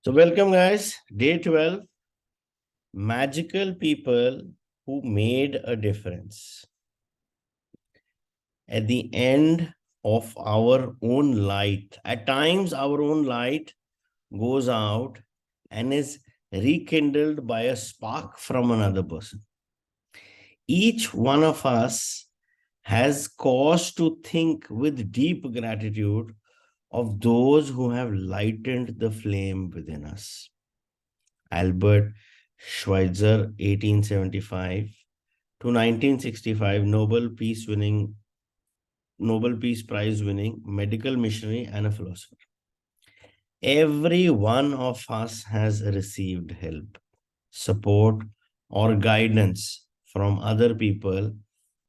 So, welcome, guys. Day 12, magical people who made a difference. At the end of our own light, at times, our own light goes out and is rekindled by a spark from another person. Each one of us has cause to think with deep gratitude of those who have lightened the flame within us. Albert Schweitzer, 1875 to 1965, Nobel Peace Prize winning medical missionary and a philosopher. Every one of us has received help, support, or guidance from other people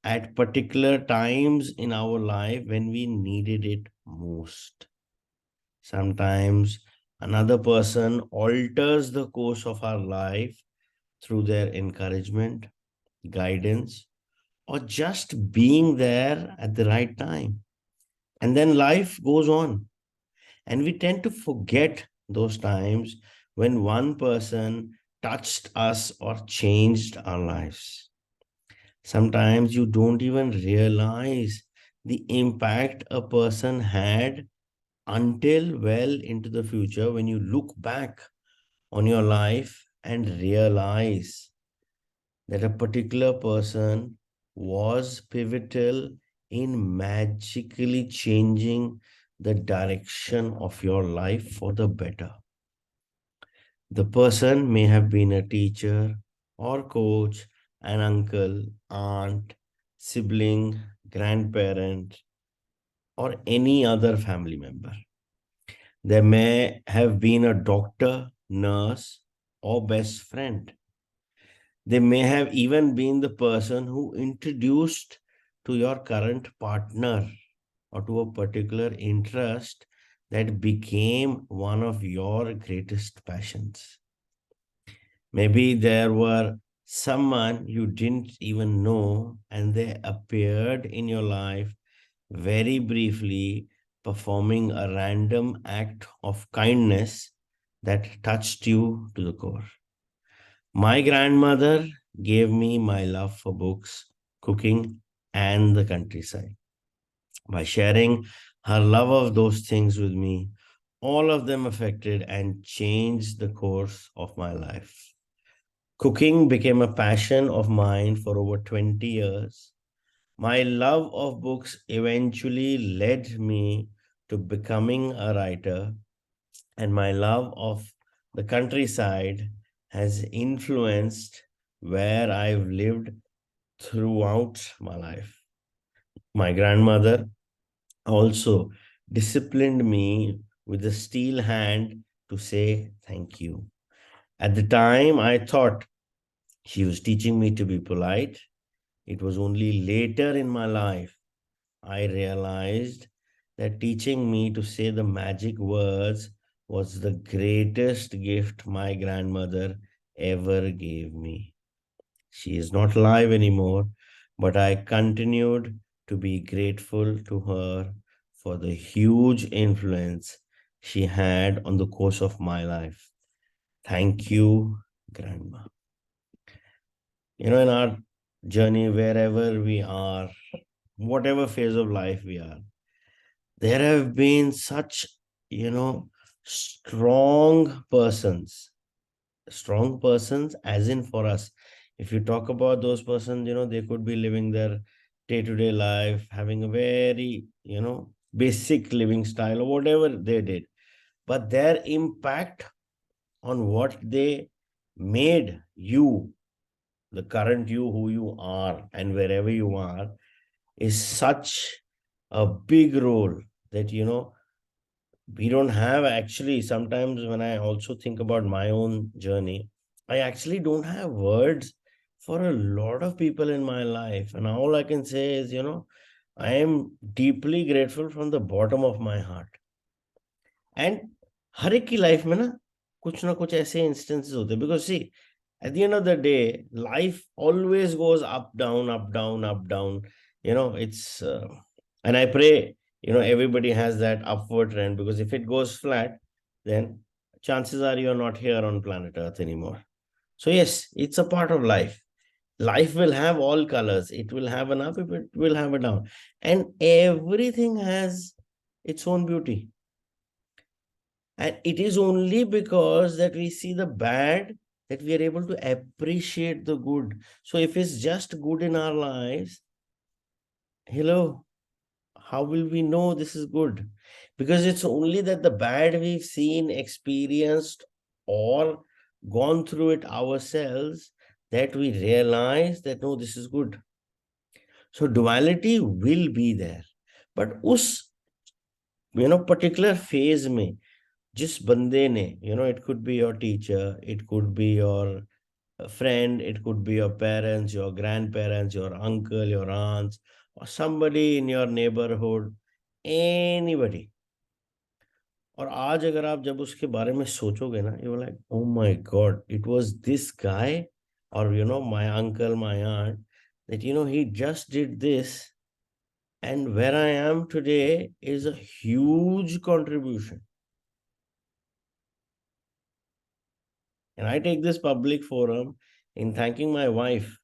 at particular times in our life when we needed it most. Sometimes another person alters the course of our life through their encouragement, guidance, or just being there at the right time. And then life goes on. And we tend to forget those times when one person touched us or changed our lives. Sometimes you don't even realize the impact a person had until well into the future when you look back on your life and realize that a particular person was pivotal in magically changing the direction of your life for the better. The person may have been a teacher or coach, an uncle, aunt, sibling, grandparent, or any other family member. There may have been a doctor, nurse, or best friend. They may have even been the person who introduced to your current partner or to a particular interest that became one of your greatest passions. Maybe there were someone you didn't even know and they appeared in your life very briefly, performing a random act of kindness that touched you to the core. My grandmother gave me my love for books, cooking, and the countryside. By sharing her love of those things with me, all of them affected and changed the course of my life. Cooking became a passion of mine for over 20 years. My love of books eventually led me to becoming a writer, and my love of the countryside has influenced where I've lived throughout my life. My grandmother also disciplined me with a steel hand to say thank you. At the time, I thought she was teaching me to be polite. It was only later in my life I realized that teaching me to say the magic words was the greatest gift my grandmother ever gave me. She is not alive anymore, but I continued to be grateful to her for the huge influence she had on the course of my life. Thank you, Grandma. In our journey, wherever we are, whatever phase of life we are, there have been such, you know, strong persons, strong persons, as in for us. If you talk about those persons, they could be living their day to day life, having a very, basic living style or whatever they did. But their impact on what they made you, the current you, who you are, and wherever you are, is such a big role that, we don't have actually. Sometimes when I also think about my own journey, I actually don't have words for a lot of people in my life. And all I can say is, I am deeply grateful from the bottom of my heart. And हर एक की life में ना कुछ ऐसे instances होते हैं because see at the end of the day, life always goes up, down, up, down, up, down. It's and I pray, everybody has that upward trend because if it goes flat, then chances are you're not here on planet Earth anymore. So yes, it's a part of life. Life will have all colors. It will have an up, it will have a down. And everything has its own beauty. And it is only because that we see the bad that we are able to appreciate the good. So if it's just good in our lives, hello, how will we know this is good? Because it's only that the bad we've seen, experienced, or gone through it ourselves that we realize that no, this is good. So duality will be there. But उस particular phase में जिस बंदे ने it could be your teacher, it could be your friend, it could be your parents, your grandparents, your uncle, your aunts, or somebody in your neighborhood, anybody. और आज अगर आप जब उसके बारे में सोचोगे ना, you were like, oh my God, it was this guy, or my uncle, my aunt, that he just did this, and where I am today is a huge contribution. And I take this public forum in thanking my wife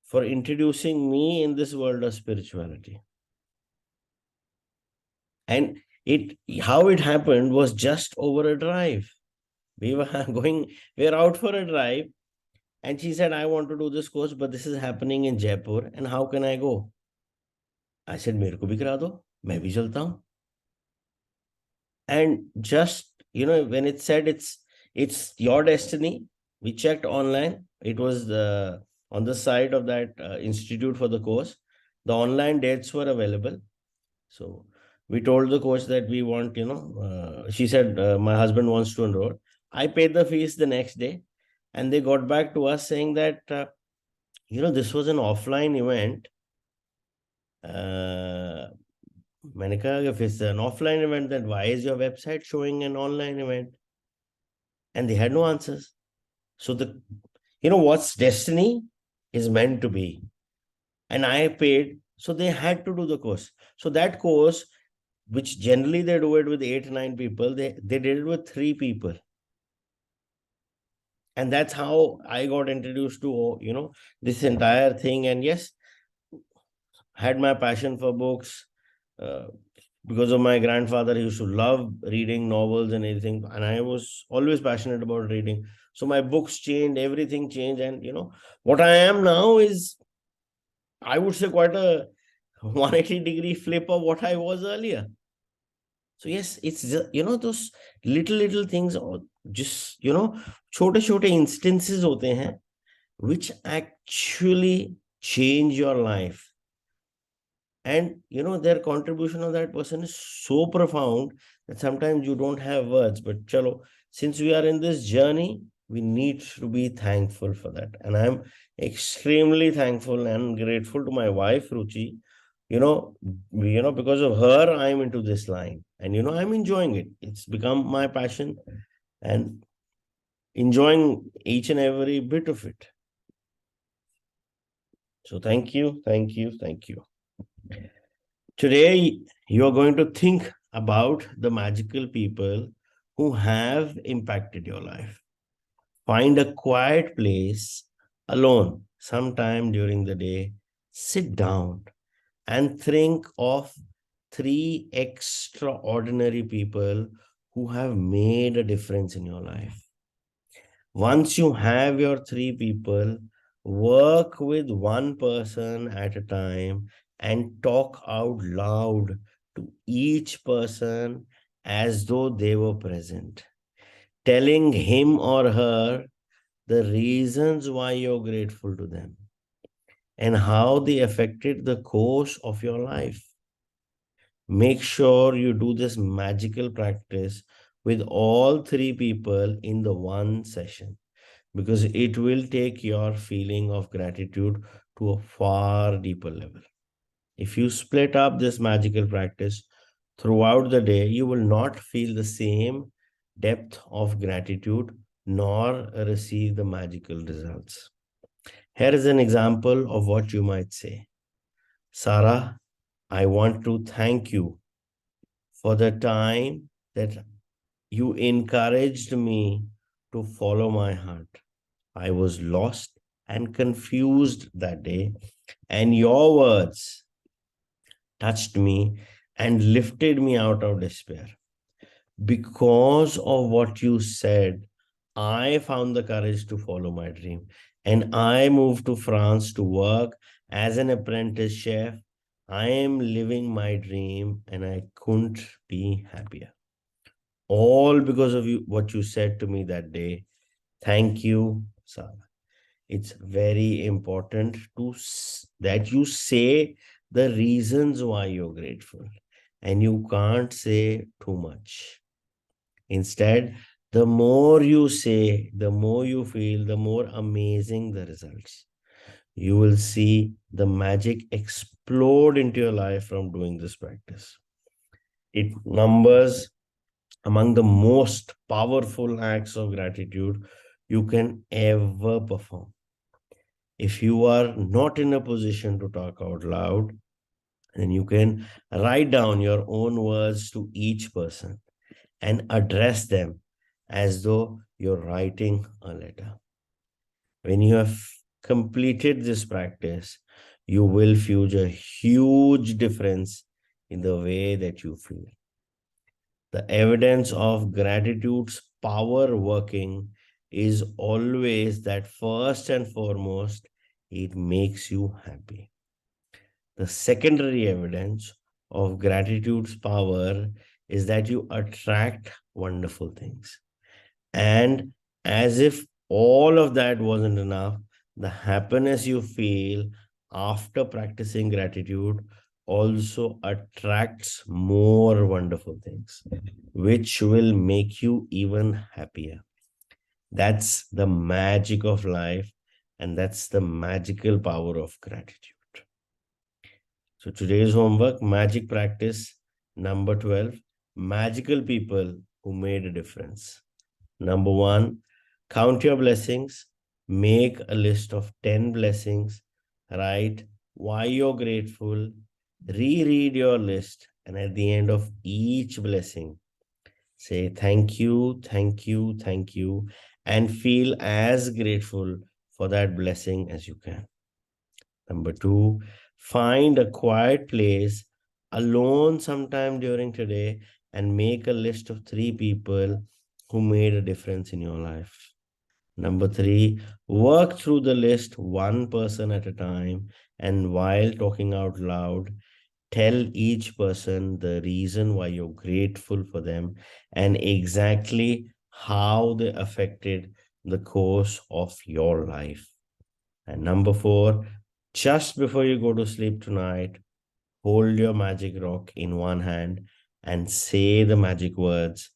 for introducing me in this world of spirituality. And how it happened was just over a drive. We were we're out for a drive, and she said, I want to do this course, but this is happening in Jaipur, and how can I go? I said, मेरे को भी करा दो, मैं भी चलता हूँ. And just, when it said it's your destiny, we checked online. It was on the side of that institute for the course. The online dates were available. So we told the coach that we want, she said, my husband wants to enroll. I paid the fees the next day, and they got back to us saying that, this was an offline event. मैंने कहा if it's an offline event, then why is your website showing an online event? And they had no answers. So what's destiny is meant to be. And I paid, so they had to do the course. So that course, which generally they do it with 8 or 9 people, they did it with 3 people. And that's how I got introduced to, this entire thing. And yes, had my passion for books. Because of my grandfather, he used to love reading novels and everything. And I was always passionate about reading. So my books changed, everything changed. And, what I am now is, I would say, quite a 180-degree flip of what I was earlier. So yes, it's just, those little things, or just, छोटे instances होते हैं, which actually change your life. And, their contribution of that person is so profound that sometimes you don't have words. But chalo, since we are in this journey, we need to be thankful for that. And I'm extremely thankful and grateful to my wife, Ruchi. Because of her, I'm into this line. And, I'm enjoying it. It's become my passion and enjoying each and every bit of it. So thank you. Today, you are going to think about the magical people who have impacted your life. Find a quiet place alone sometime during the day. Sit down and think of 3 extraordinary people who have made a difference in your life. Once you have your 3 people, work with one person at a time and talk out loud to each person as though they were present, telling him or her the reasons why you're grateful to them and how they affected the course of your life. Make sure you do this magical practice with all 3 people in the one session, because it will take your feeling of gratitude to a far deeper level. If you split up this magical practice throughout the day, you will not feel the same depth of gratitude nor receive the magical results. Here is an example of what you might say. Sarah, I want to thank you for the time that You encouraged me to follow my heart. I was lost and confused that day, and your words touched me and lifted me out of despair. Because of what you said, I found the courage to follow my dream. And I moved to France to work as an apprentice chef. I am living my dream and I couldn't be happier. All because of you, what you said to me that day. Thank you, Sarah. It's very important that you say the reasons why you're grateful, and you can't say too much. Instead, the more you say, the more you feel, the more amazing the results. You will see the magic explode into your life from doing this practice. It numbers among the most powerful acts of gratitude you can ever perform. If you are not in a position to talk out loud, then you can write down your own words to each person and address them as though you're writing a letter. When you have completed this practice, you will feel a huge difference in the way that you feel. The evidence of gratitude's power working is always that first and foremost, it makes you happy. The secondary evidence of gratitude's power is that you attract wonderful things. And as if all of that wasn't enough, the happiness you feel after practicing gratitude also attracts more wonderful things, which will make you even happier. That's the magic of life, and that's the magical power of gratitude. So today's homework, magic practice number 12, magical people who made a difference. Number 1, count your blessings, make a list of 10 blessings, write why you're grateful, reread your list, and at the end of each blessing, say thank you, thank you, thank you, and feel as grateful for that blessing as you can. Number 2, find a quiet place alone sometime during today and make a list of 3 people who made a difference in your life. Number 3, work through the list one person at a time, and while talking out loud, tell each person the reason why you're grateful for them and exactly how they affected the course of your life. And number 4, just before you go to sleep tonight, hold your magic rock in one hand and say the magic words,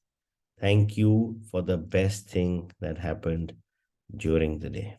thank you for the best thing that happened during the day.